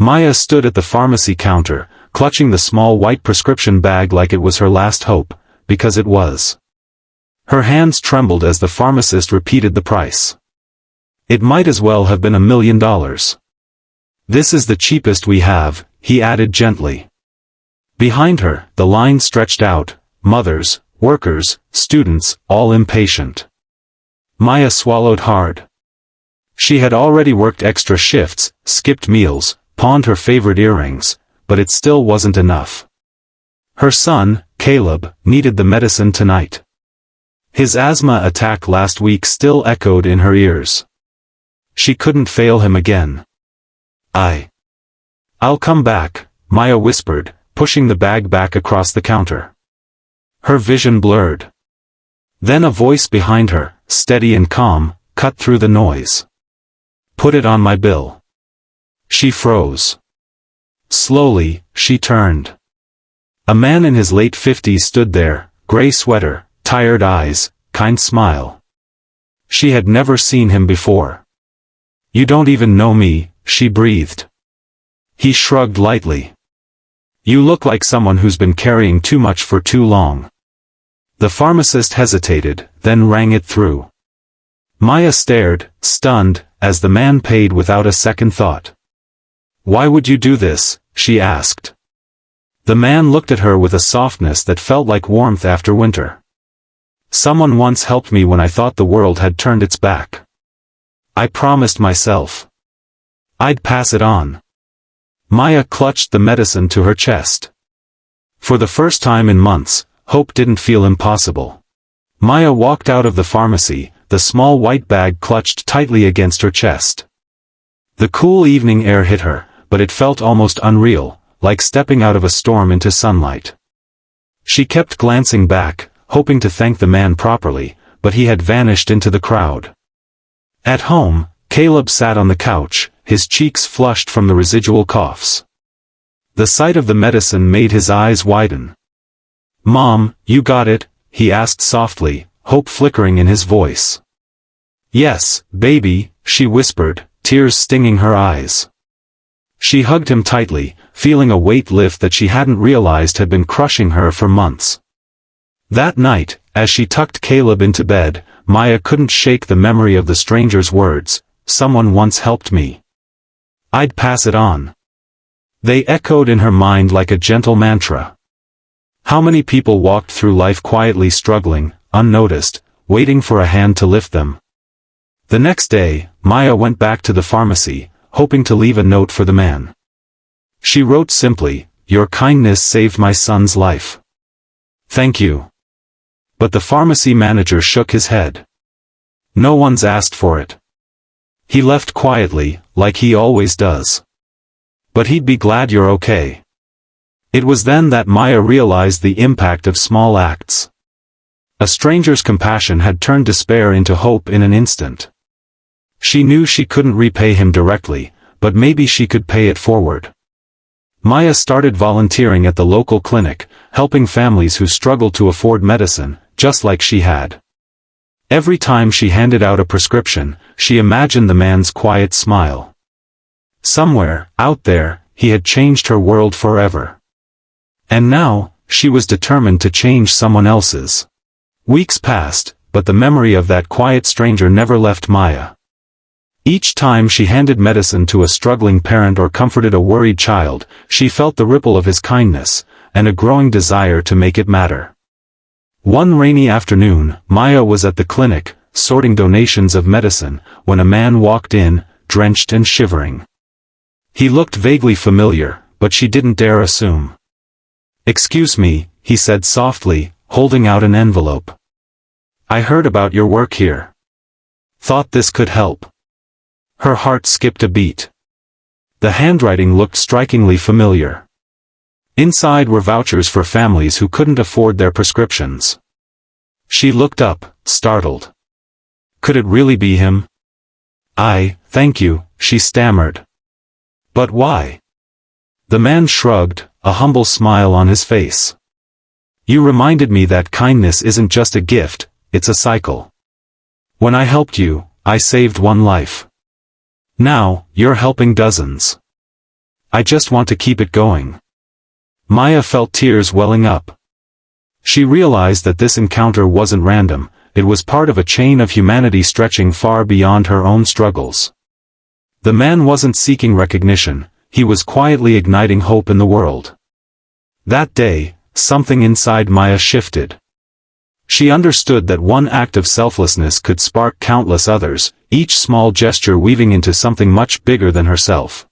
Maya stood at the pharmacy counter, clutching the small white prescription bag like it was her last hope, because it was. Her hands trembled as the pharmacist repeated the price. It might as well have been $1 million. This is the cheapest we have, he added gently. Behind her, the line stretched out, mothers, workers, students, all impatient. Maya swallowed hard. She had already worked extra shifts, skipped meals, pawned her favorite earrings, but it still wasn't enough. Her son, Caleb, needed the medicine tonight. His asthma attack last week still echoed in her ears. She couldn't fail him again. I'll come back, Maya whispered, pushing the bag back across the counter. Her vision blurred. Then a voice behind her, steady and calm, cut through the noise. Put it on my bill. She froze. Slowly, she turned. A man in his late 50s stood there, gray sweater, tired eyes, kind smile. She had never seen him before. You don't even know me, she breathed. He shrugged lightly. You look like someone who's been carrying too much for too long. The pharmacist hesitated, then rang it through. Maya stared, stunned, as the man paid without a second thought. Why would you do this? She asked. The man looked at her with a softness that felt like warmth after winter. Someone once helped me when I thought the world had turned its back. I promised myself I'd pass it on. Maya clutched the medicine to her chest. For the first time in months, hope didn't feel impossible. Maya walked out of the pharmacy, the small white bag clutched tightly against her chest. The cool evening air hit her, but it felt almost unreal, like stepping out of a storm into sunlight. She kept glancing back, hoping to thank the man properly, but he had vanished into the crowd. At home, Caleb sat on the couch, his cheeks flushed from the residual coughs. The sight of the medicine made his eyes widen. Mom, you got it? He asked softly, hope flickering in his voice. Yes, baby, she whispered, tears stinging her eyes. She hugged him tightly, feeling a weight lift that she hadn't realized had been crushing her for months. That night, as she tucked Caleb into bed, Maya couldn't shake the memory of the stranger's words, someone once helped me. I'd pass it on. They echoed in her mind like a gentle mantra. How many people walked through life quietly struggling, unnoticed, waiting for a hand to lift them? The next day, Maya went back to the pharmacy, hoping to leave a note for the man. She wrote simply, "Your kindness saved my son's life. Thank you." But the pharmacy manager shook his head. No one's asked for it. He left quietly, like he always does. But he'd be glad you're okay. It was then that Maya realized the impact of small acts. A stranger's compassion had turned despair into hope in an instant. She knew she couldn't repay him directly, but maybe she could pay it forward. Maya started volunteering at the local clinic, helping families who struggled to afford medicine, just like she had. Every time she handed out a prescription, she imagined the man's quiet smile. Somewhere, out there, he had changed her world forever. And now, she was determined to change someone else's. Weeks passed, but the memory of that quiet stranger never left Maya. Each time she handed medicine to a struggling parent or comforted a worried child, she felt the ripple of his kindness, and a growing desire to make it matter. One rainy afternoon, Maya was at the clinic, sorting donations of medicine, when a man walked in, drenched and shivering. He looked vaguely familiar, but she didn't dare assume. "Excuse me," he said softly, holding out an envelope. "I heard about your work here. Thought this could help." Her heart skipped a beat. The handwriting looked strikingly familiar. Inside were vouchers for families who couldn't afford their prescriptions. She looked up, startled. Could it really be him? Thank you," she stammered. "But why?" The man shrugged, a humble smile on his face. "You reminded me that kindness isn't just a gift, it's a cycle. When I helped you, I saved one life. Now, you're helping dozens. I just want to keep it going." Maya felt tears welling up. She realized that this encounter wasn't random, it was part of a chain of humanity stretching far beyond her own struggles. The man wasn't seeking recognition, he was quietly igniting hope in the world. That day, something inside Maya shifted. She understood that one act of selflessness could spark countless others, each small gesture weaving into something much bigger than herself.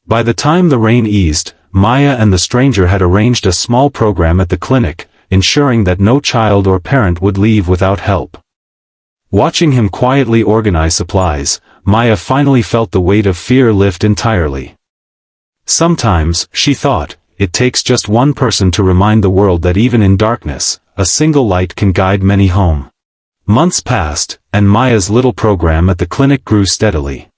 By the time the rain eased, Maya and the stranger had arranged a small program at the clinic, ensuring that no child or parent would leave without help. Watching him quietly organize supplies, Maya finally felt the weight of fear lift entirely. Sometimes, she thought, it takes just one person to remind the world that even in darkness, a single light can guide many home. Months passed, and Maya's little program at the clinic grew steadily.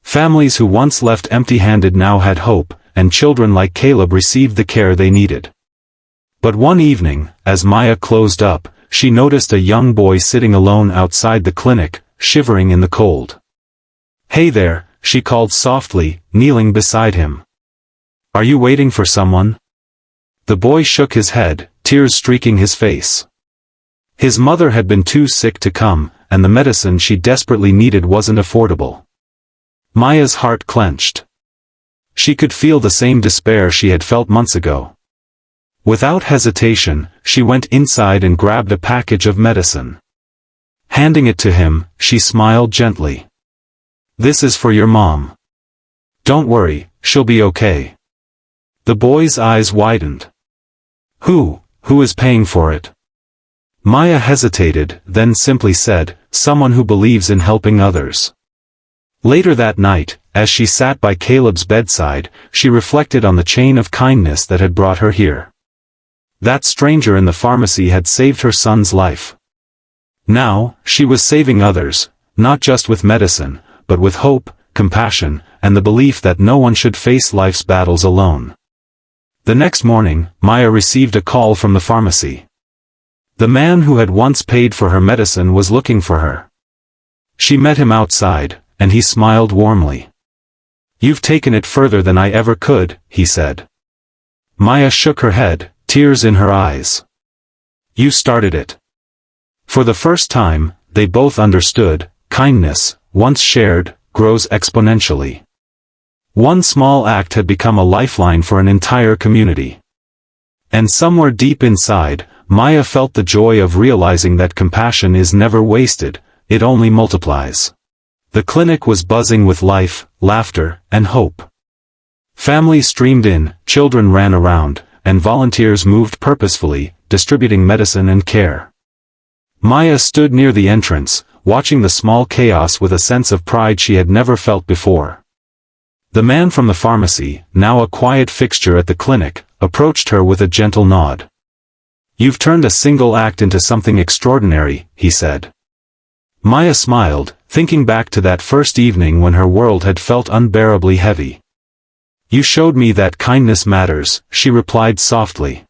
Families who once left empty-handed now had hope, and children like Caleb received the care they needed. But one evening, as Maya closed up, she noticed a young boy sitting alone outside the clinic, shivering in the cold. "Hey there," she called softly, kneeling beside him. "Are you waiting for someone?" The boy shook his head, tears streaking his face. His mother had been too sick to come, and the medicine she desperately needed wasn't affordable. Maya's heart clenched. She could feel the same despair she had felt months ago. Without hesitation, she went inside and grabbed a package of medicine. Handing it to him, she smiled gently. "This is for your mom. Don't worry, she'll be okay." The boy's eyes widened. Who is paying for it?" Maya hesitated, then simply said, "Someone who believes in helping others." Later that night, as she sat by Caleb's bedside, she reflected on the chain of kindness that had brought her here. That stranger in the pharmacy had saved her son's life. Now, she was saving others, not just with medicine, but with hope, compassion, and the belief that no one should face life's battles alone. The next morning, Maya received a call from the pharmacy. The man who had once paid for her medicine was looking for her. She met him outside, and he smiled warmly. "You've taken it further than I ever could," he said. Maya shook her head, tears in her eyes. "You started it." For the first time, they both understood, kindness, once shared, grows exponentially. One small act had become a lifeline for an entire community. And somewhere deep inside, Maya felt the joy of realizing that compassion is never wasted, it only multiplies. The clinic was buzzing with life, laughter, and hope. Families streamed in, children ran around, and volunteers moved purposefully, distributing medicine and care. Maya stood near the entrance, watching the small chaos with a sense of pride she had never felt before. The man from the pharmacy, now a quiet fixture at the clinic, approached her with a gentle nod. "You've turned a single act into something extraordinary," he said. Maya smiled, thinking back to that first evening when her world had felt unbearably heavy. "You showed me that kindness matters," she replied softly.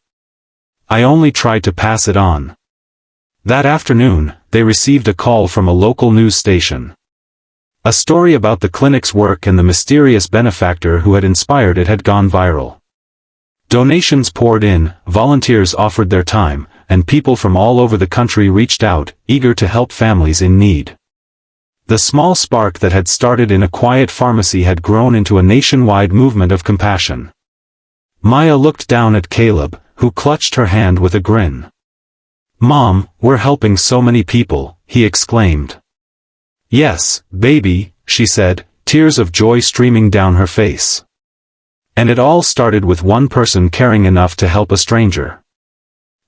"I only tried to pass it on." That afternoon, they received a call from a local news station. A story about the clinic's work and the mysterious benefactor who had inspired it had gone viral. Donations poured in, volunteers offered their time, and people from all over the country reached out, eager to help families in need. The small spark that had started in a quiet pharmacy had grown into a nationwide movement of compassion. Maya looked down at Caleb, who clutched her hand with a grin. "Mom, we're helping so many people," he exclaimed. "Yes, baby," she said, tears of joy streaming down her face. And it all started with one person caring enough to help a stranger.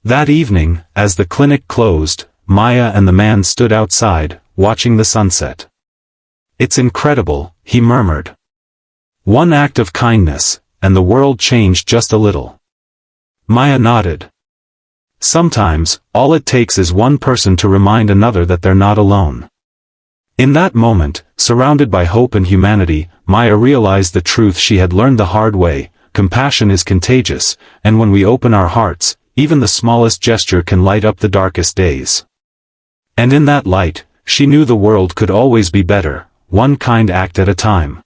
That evening, as the clinic closed, Maya and the man stood outside, watching the sunset. "It's incredible," he murmured. "One act of kindness, and the world changed just a little." Maya nodded. Sometimes, all it takes is one person to remind another that they're not alone. In that moment, surrounded by hope and humanity, Maya realized the truth she had learned the hard way: compassion is contagious, and when we open our hearts, even the smallest gesture can light up the darkest days. And in that light, she knew the world could always be better, one kind act at a time.